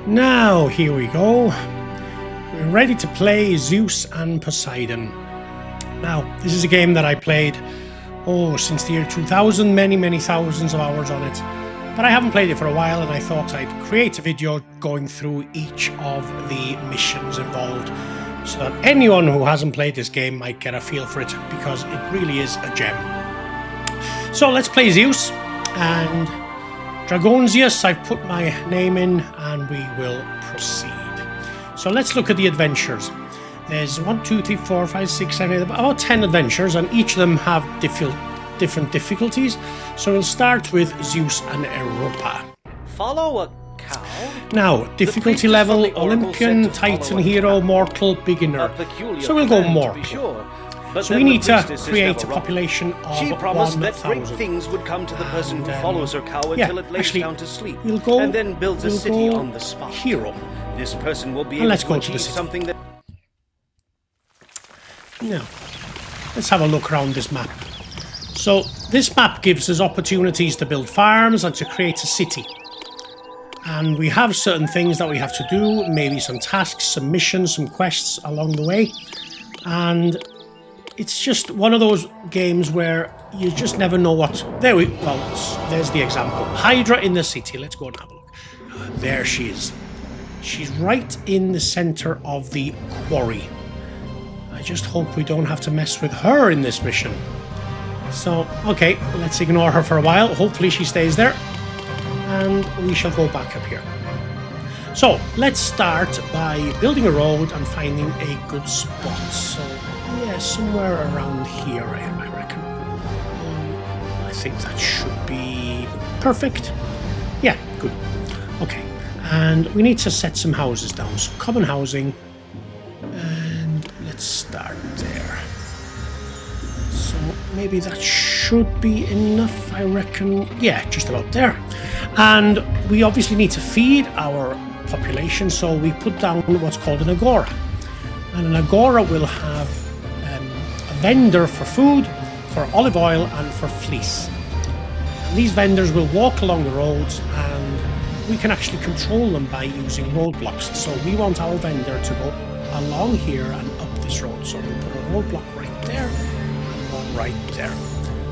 Now, here we go. We're ready to play Zeus and Poseidon. Now, this is a game that I played, since the year 2000, many thousands of hours on it. But I haven't played it for a while, and I thought I'd create a video going through each of the missions involved, so that anyone who hasn't played this game might get a feel for it, because it really is a gem. So let's play Zeus, and Dragonzeus, I've put my name in, and we will proceed. So let's look at the adventures. There's 1, 2, 3, 4, 5, 6, 7, 8, about 10 adventures, and each of them have different difficulties. So we'll start with Zeus and Europa. Follow a cow? Now, difficulty level, Olympian, Titan, Hero, Mortal, Beginner. So we'll go Mortal. So we need to create a population of 1,000. She promised that great things would come to the person who follows her cow until it lays down to sleep, and then builds a city on the spot. Hero. This person will be able to achieve something that... Now, let's have a look around this map. So this map gives us opportunities to build farms and to create a city. And we have certain things that we have to do, maybe some tasks, some missions, some quests along the way. And it's just one of those games where you just never know what... there's the example. Hydra in the city. Let's go and have a look. There she is. She's right in the center of the quarry. I just hope we don't have to mess with her in this mission. So, okay, let's ignore her for a while. Hopefully she stays there. And we shall go back up here. So, let's start by building a road and finding a good spot. So, yeah, somewhere around here, I reckon. I think that should be perfect. Yeah, good. Okay, and we need to set some houses down. So, common housing. And let's start there. So, maybe that should be enough, I reckon. Yeah, just about there. And we obviously need to feed our population, so we put down what's called an agora. And an agora will have a vendor for food, for olive oil, and for fleece. And these vendors will walk along the roads, and we can actually control them by using roadblocks. So we want our vendor to go along here and up this road. So we'll put a roadblock right there and one right there.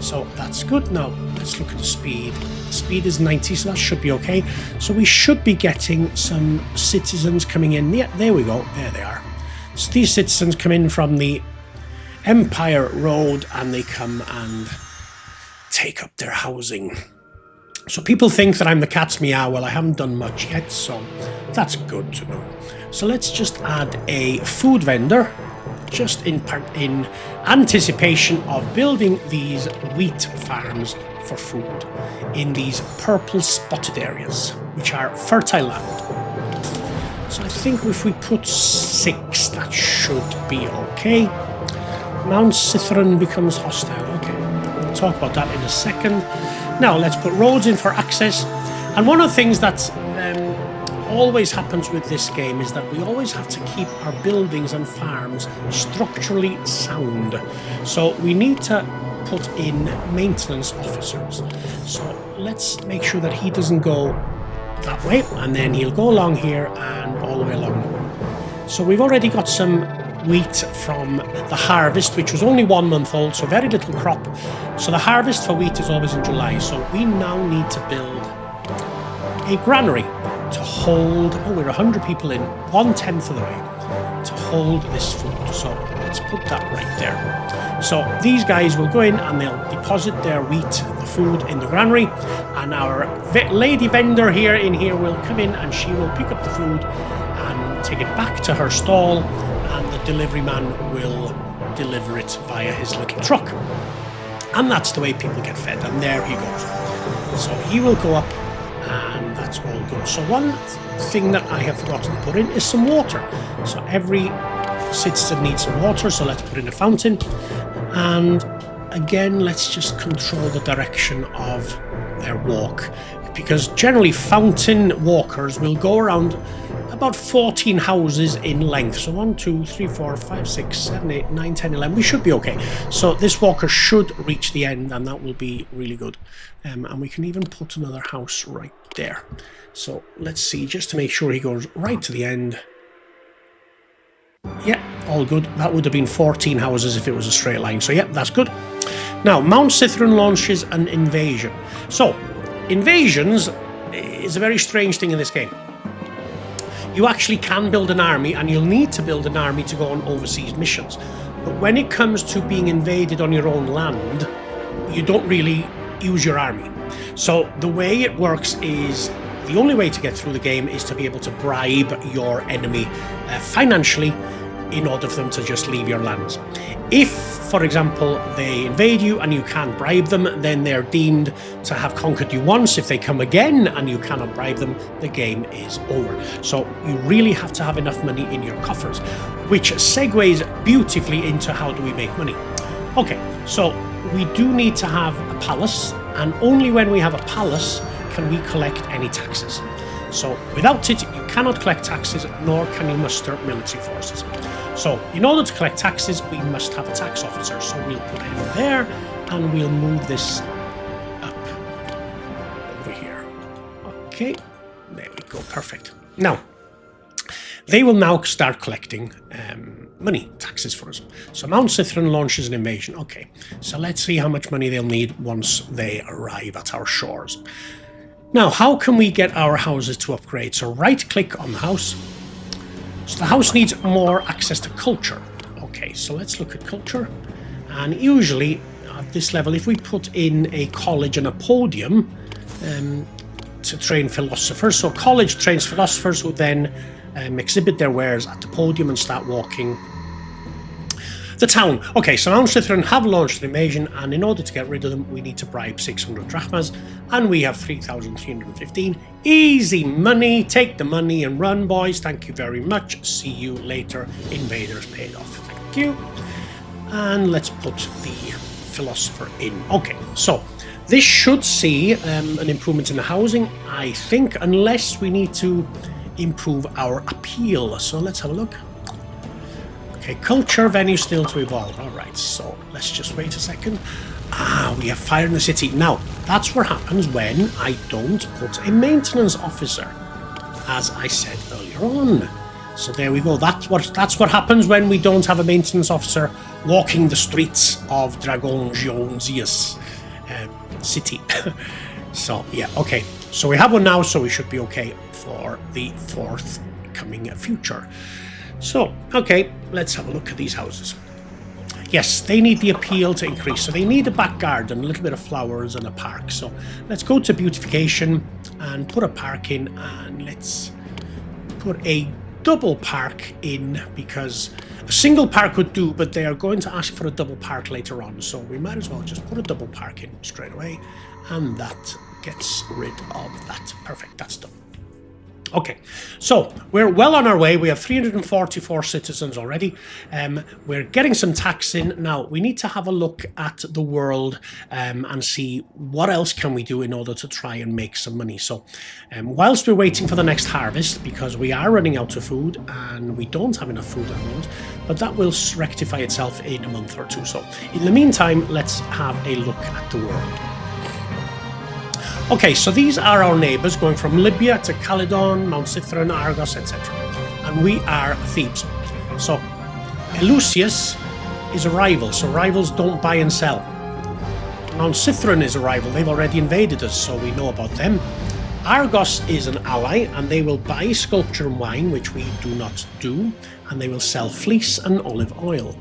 So that's good. Now let's look at the speed. The speed is 90, so that should be okay. So we should be getting some citizens coming in. Yeah, there we go. There they are. So these citizens come in from the Empire Road, and they come and take up their housing. So people think that I'm the cat's meow. Well, I haven't done much yet, so that's good to know. So let's just add a food vendor, just in anticipation of building these wheat farms for food in these purple spotted areas, which are fertile land. So I think if we put 6, that should be okay. Mount Cithron becomes hostile. Okay, we'll talk about that in a second. Now let's put roads in for access. And one of the things that always happens with this game is that we always have to keep our buildings and farms structurally sound. So we need to put in maintenance officers. So let's make sure that he doesn't go that way, and then he'll go along here and all the way along. So we've already got some wheat from the harvest, which was only 1 month old, so very little crop. So the harvest for wheat is always in July. So we now need to build a granary to hold, we're 100 people in, 1/10 of the way, to hold this food. So let's put that right there. So these guys will go in and they'll deposit their wheat, the food, in the granary, and our lady vendor here will come in, and she will pick up the food and take it back to her stall, and the delivery man will deliver it via his little truck. And that's the way people get fed, and there he goes. So he will go up, and that's all good. So one thing that I have forgotten to put in is some water. So every citizen needs some water, so let's put in a fountain. And again, let's just control the direction of their walk, because generally fountain walkers will go around about 14 houses in length. So 1, 2, 3, 4, 5, 6, 7, 8, 9, 10, 11. We should be okay. So this walker should reach the end, and that will be really good. And we can even put another house right there. So let's see, just to make sure he goes right to the end. Yeah, all good. That would have been 14 houses if it was a straight line. So yeah, that's good. Now, Mount Cithron launches an invasion. So, invasions is a very strange thing in this game. You actually can build an army, and you'll need to build an army to go on overseas missions. But when it comes to being invaded on your own land, you don't really use your army. So the way it works is, the only way to get through the game is to be able to bribe your enemy financially in order for them to just leave your lands. If, for example, they invade you and you can't bribe them, then they're deemed to have conquered you once. If they come again and you cannot bribe them, the game is over. So you really have to have enough money in your coffers, which segues beautifully into how do we make money. Okay, so we do need to have a palace, and only when we have a palace can we collect any taxes. So without it, you cannot collect taxes, nor can you muster military forces. So in order to collect taxes, we must have a tax officer. So we'll put him there, and we'll move this up over here. Okay, there we go, perfect. Now, they will now start collecting money, taxes for us. So Mount Cithron launches an invasion. Okay, so let's see how much money they'll need once they arrive at our shores. Now, how can we get our houses to upgrade? So right-click on the house. So the house needs more access to culture. Okay, so let's look at culture. And usually, at this level, if we put in a college and a podium to train philosophers. So college trains philosophers who then exhibit their wares at the podium and start walking the town. Okay, so Mount Cithron have launched an invasion, and in order to get rid of them, we need to bribe 600 drachmas, and we have 3,315. Easy money. Take the money and run, boys. Thank you very much. See you later. Invaders paid off. Thank you. And let's put the philosopher in. Okay, so this should see an improvement in the housing, I think, unless we need to improve our appeal. So let's have a look. Okay, culture venue still to evolve. All right, so let's just wait a second. We have fire in the city. Now, that's what happens when I don't put a maintenance officer, as I said earlier on. So there we go. That's what happens when we don't have a maintenance officer walking the streets of Dragon Zeus city. So, yeah, okay. So we have one now, so we should be okay for the forthcoming future. So, okay, let's have a look at these houses. Yes, they need the appeal to increase. So they need a back garden, a little bit of flowers and a park. So let's go to beautification and put a park in, and let's put a double park in, because a single park would do, but they are going to ask for a double park later on. So we might as well just put a double park in straight away, and that gets rid of that. Perfect, that's done. Okay, so we're well on our way. We have 344 citizens already. We're getting some tax in. Now, we need to have a look at the world and see what else can we do in order to try and make some money. So whilst we're waiting for the next harvest, because we are running out of food and we don't have enough food at the moment, but that will rectify itself in a month or two. So in the meantime, let's have a look at the world. Okay, so these are our neighbours, going from Libya to Calydon, Mount Cithron, Argos, etc. And we are Thebes. So Eleusis is a rival, so rivals don't buy and sell. Mount Cithron is a rival. They've already invaded us, so we know about them. Argos is an ally, and they will buy sculpture and wine, which we do not do, and they will sell fleece and olive oil.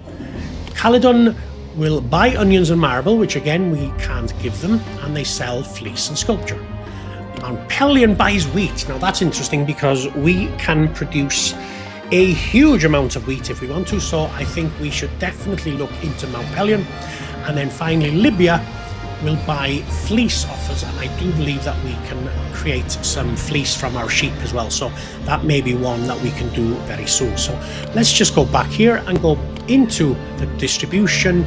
Calydon will buy onions and marble, which again we can't give them, and they sell fleece and sculpture. Mount Pelion buys wheat. Now that's interesting because we can produce a huge amount of wheat if we want to, so I think we should definitely look into Mount Pelion. And then finally Libya will buy fleece off us, and I do believe that we can create some fleece from our sheep as well, so that may be one that we can do very soon. So let's just go back here and go into the distribution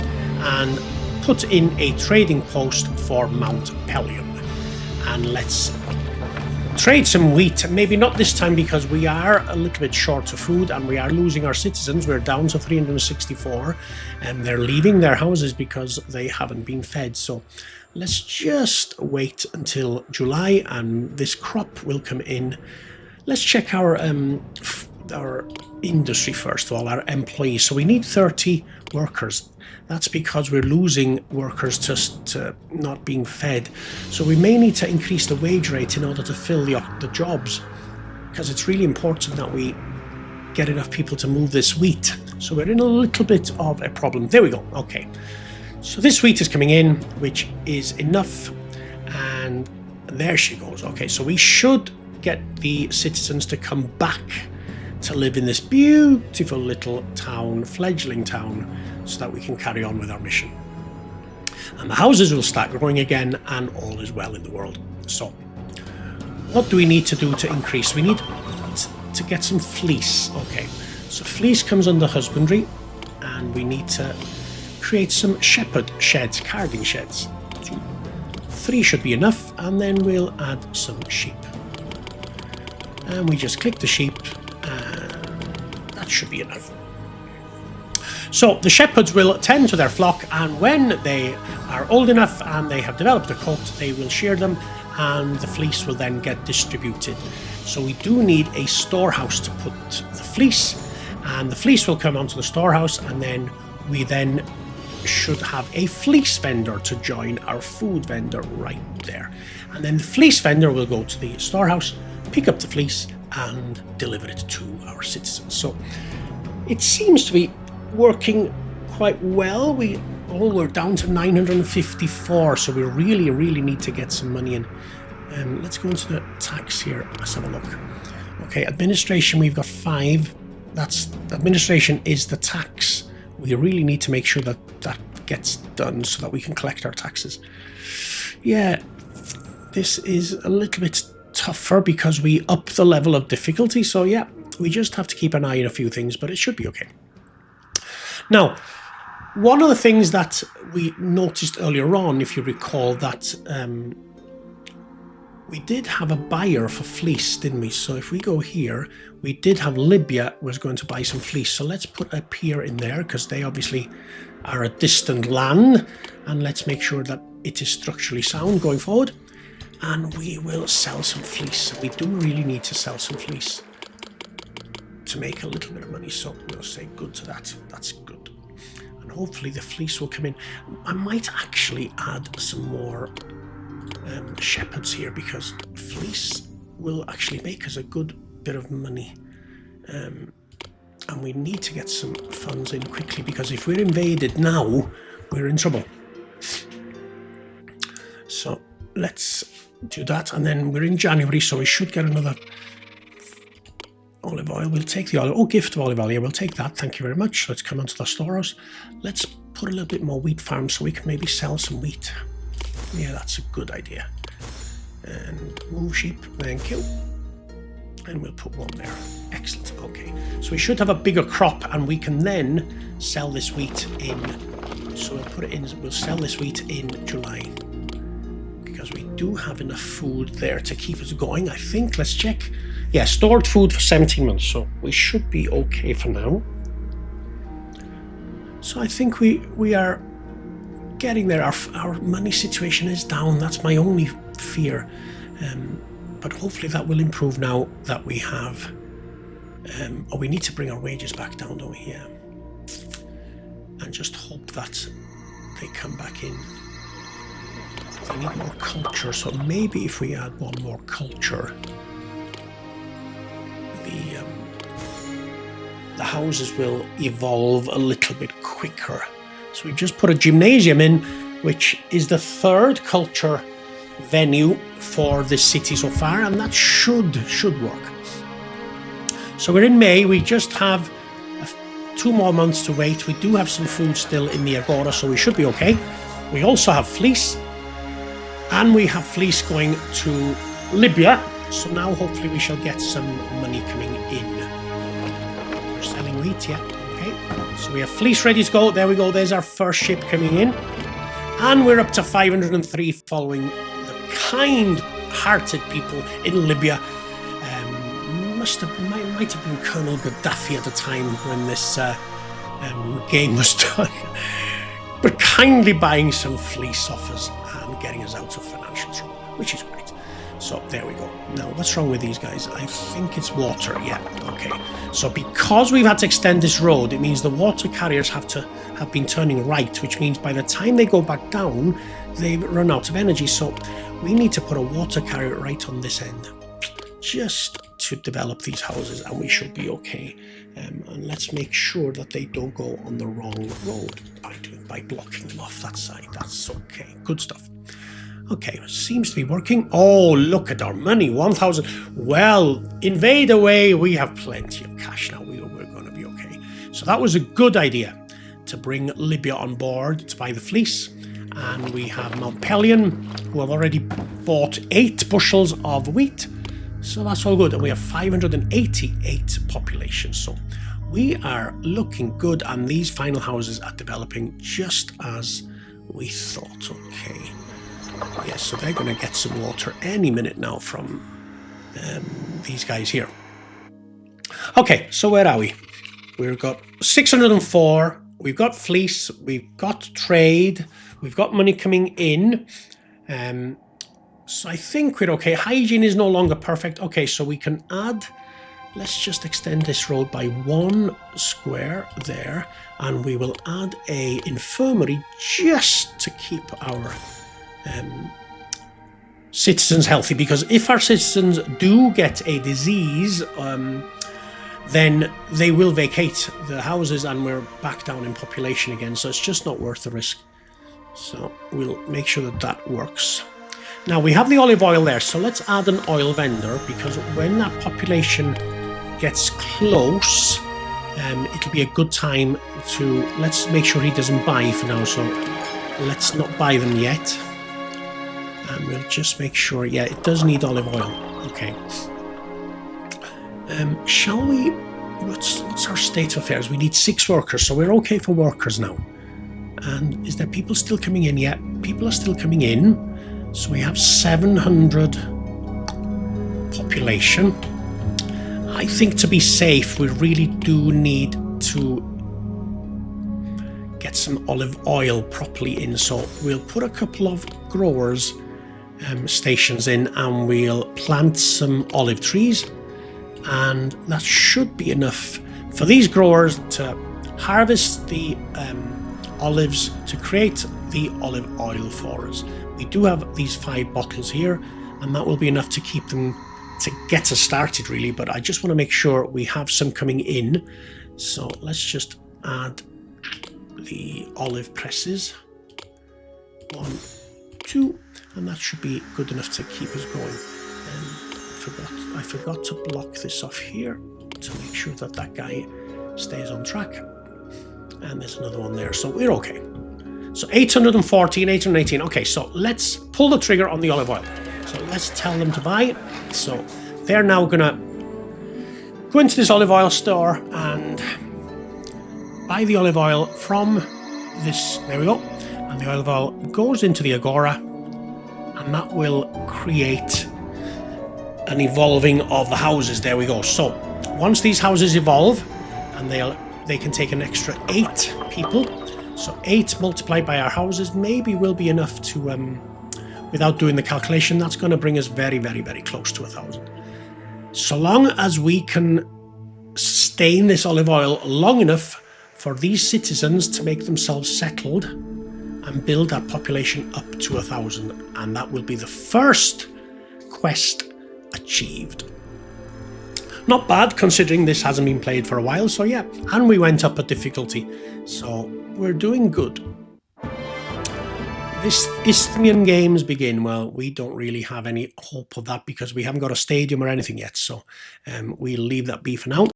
and put in a trading post for Mount Pelion, and let's trade some wheat. Maybe not this time because we are a little bit short of food and we are losing our citizens. We're down to 364 and they're leaving their houses because they haven't been fed. So let's just wait until July and this crop will come in. Let's check our industry first of all, our employees. So we need 30 workers. That's because we're losing workers just to not being fed. So we may need to increase the wage rate in order to fill the jobs, because it's really important that we get enough people to move this wheat. So we're in a little bit of a problem. There we go. Okay. So this wheat is coming in, which is enough. And there she goes. Okay. So we should get the citizens to come back to live in this beautiful little town, fledgling town, so that we can carry on with our mission. And the houses will start growing again and all is well in the world. So what do we need to do to increase? We need to get some fleece. Okay, so fleece comes under husbandry and we need to create some shepherd sheds, carding sheds. 3 should be enough, and then we'll add some sheep. And we just click the sheep. That should be enough. So the shepherds will tend to their flock, and when they are old enough and they have developed a coat, they will shear them and the fleece will then get distributed. So we do need a storehouse to put the fleece, and the fleece will come onto the storehouse, and then we should have a fleece vendor to join our food vendor right there. And then the fleece vendor will go to the storehouse, pick up the fleece and deliver it to our citizens. So it seems to be working quite well. We're down to 954, so we really need to get some money in. Let's go into the tax here. Let's have a look. Okay, administration, we've got 5. That's administration is the tax. We really need to make sure that that gets done so that we can collect our taxes. Yeah, this is a little bit tougher because we up the level of difficulty. So yeah, we just have to keep an eye on a few things, but it should be okay. Now, one of the things that we noticed earlier on, if you recall, that we did have a buyer for fleece, didn't we? So if we go here, we did have Libya was going to buy some fleece. So let's put a pier in there because they obviously are a distant land, and let's make sure that it is structurally sound going forward. And we will sell some fleece. We do really need to sell some fleece to make a little bit of money. So we'll say good to that. That's good. And hopefully the fleece will come in. I might actually add some more shepherds here, because fleece will actually make us a good bit of money. And we need to get some funds in quickly, because if we're invaded now, we're in trouble. So let's do that, and then we're in January, so we should get another olive oil. We'll take the olive, gift of olive oil. Yeah, we'll take that. Thank you very much. Let's come onto the storehouse. Let's put a little bit more wheat farm so we can maybe sell some wheat. Yeah, that's a good idea. And move sheep. Thank you. And we'll put one there. Excellent. Okay, so we should have a bigger crop, and we can then sell this wheat in. So we'll put it in. We'll sell this wheat in July, because we do have enough food there to keep us going, I think. Let's check. Yeah, stored food for 17 months, so we should be okay for now. So I think we are getting there. Our money situation is down. That's my only fear. But hopefully that will improve now that we have... we need to bring our wages back down, don't we? Yeah. And just hope that they come back in. I need more culture, so maybe if we add one more culture, the houses will evolve a little bit quicker. So we've just put a gymnasium in, which is the 3rd culture venue for this city so far, and that should work. So we're in May. We just have 2 more months to wait. We do have some food still in the Agora, so we should be okay. We also have fleece, and we have fleece going to Libya. So now hopefully we shall get some money coming in. We're selling wheat, yeah. Okay. So we have fleece ready to go. There we go. There's our first ship coming in. And we're up to 503 following the kind hearted people in Libya. Might have been Colonel Gaddafi at the time when this game was done. But kindly buying some fleece off us and getting us out of financial trouble, which is great. So there we go. Now, what's wrong with these guys? I think it's water. Yeah, okay. So because we've had to extend this road, it means the water carriers have been turning right, which means by the time they go back down, they've run out of energy. So we need to put a water carrier right on this end, just to develop these houses, and we should be okay. And let's make sure that they don't go on the wrong road by blocking them off that side. That's okay. Good stuff. Okay, seems to be working. Oh, look at our money, 1,000. Well, invade away. We have plenty of cash now. We're going to be okay. So that was a good idea to bring Libya on board to buy the fleece. And we have Mount Pelion, who have already bought 8 bushels of wheat. So that's all good. And we have 588 population. So we are looking good. And these final houses are developing just as we thought. Okay. Yes, so they're going to get some water any minute now from these guys here. Okay, so where are we? We've got 604. We've got fleece. We've got trade. We've got money coming in. So I think we're okay. Hygiene is no longer perfect. Okay, so we can add... Let's just extend this road by 1 square there. And we will add a infirmary just to keep our... citizens healthy, because if our citizens do get a disease, then they will vacate the houses and we're back down in population again, so it's just not worth the risk. So we'll make sure that that works. Now we have the olive oil there, so let's add an oil vendor, because when that population gets close, it'll be a good time to... Let's make sure he doesn't buy for now, so let's not buy them yet. And we'll just make sure, yeah, it does need olive oil. Okay. Shall we... What's our state of affairs? We need 6 workers, so we're okay for workers now. And is there people still coming in? Yeah, people are still coming in. So we have 700 population. I think to be safe, we really do need to get some olive oil properly in. So we'll put a couple of growers stations in, and we'll plant some olive trees, and that should be enough for these growers to harvest the olives to create the olive oil for us. We do have these 5 bottles here, and that will be enough to keep them, to get us started really, but I just want to make sure we have some coming in. So let's just add the olive presses. 1, 2, and that should be good enough to keep us going. I forgot to block this off here to make sure that that guy stays on track. And there's another one there, so we're okay. So 814, 818. Okay, so let's pull the trigger on the olive oil. So let's tell them to buy. So they're now gonna go into this olive oil store and buy the olive oil from this. There we go. And the olive oil goes into the agora, and that will create an evolving of the houses. There we go. So once these houses evolve, and they can take an extra 8 people. So 8 multiplied by our houses maybe will be enough to, without doing the calculation, that's going to bring us very, very, very close to 1,000. So long as we can sustain this olive oil long enough for these citizens to make themselves settled and build that population up to 1,000. And that will be the first quest achieved. Not bad, considering this hasn't been played for a while, so yeah. And we went up a difficulty, so we're doing good. This Isthmian Games begin. Well, we don't really have any hope of that because we haven't got a stadium or anything yet, so we'll leave that be for now.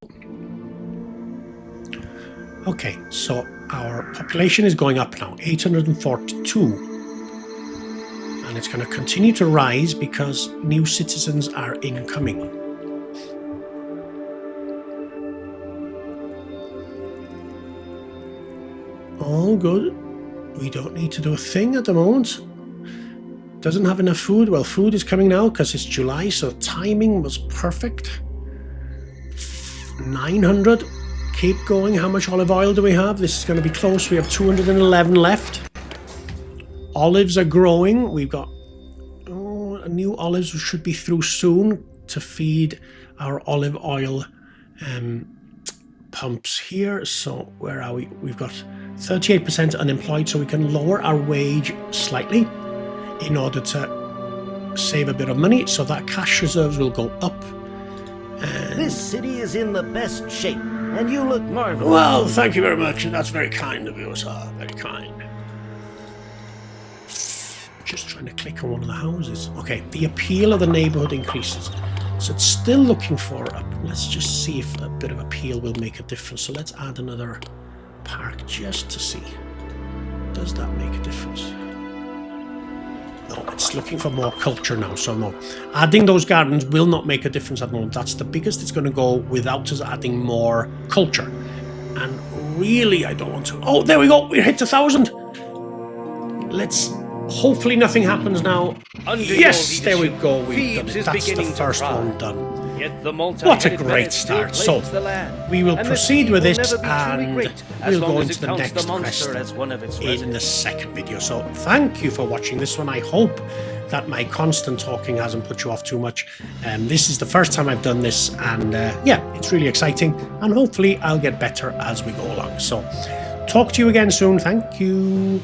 Okay, so our population is going up now, 842. And it's going to continue to rise because new citizens are incoming. All good. We don't need to do a thing at the moment. Doesn't have enough food. Well, food is coming now because it's July, so timing was perfect. 900. Keep going. How much olive oil do we have? This is going to be close. We have 211 left. Olives are growing. We've got new olives should be through soon to feed our olive oil pumps here. So where are we? We've got 38% unemployed, so we can lower our wage slightly in order to save a bit of money, so that cash reserves will go up. And this city is in the best shape, and you look marvelous. Well, thank you very much, and that's very kind of you, sir. Very kind. Just trying to click on one of the houses. Okay, the appeal of the neighborhood increases. So it's still looking for let's just see if a bit of appeal will make a difference. So let's add another park just to see. Does that make a difference? No, it's looking for more culture now, so no. Adding those gardens will not make a difference at the moment. That's the biggest it's going to go without us adding more culture. And really, I don't want to... Oh, there we go! We hit 1,000! Let's... Hopefully nothing happens now. Yes, there we go. We've done it. That's the first one done. What a great start. So, we will proceed with it and we'll go into the next quest in the second video. So, thank you for watching this one. I hope that my constant talking hasn't put you off too much. This is the first time I've done this and yeah, it's really exciting and hopefully I'll get better as we go along. So, talk to you again soon. Thank you.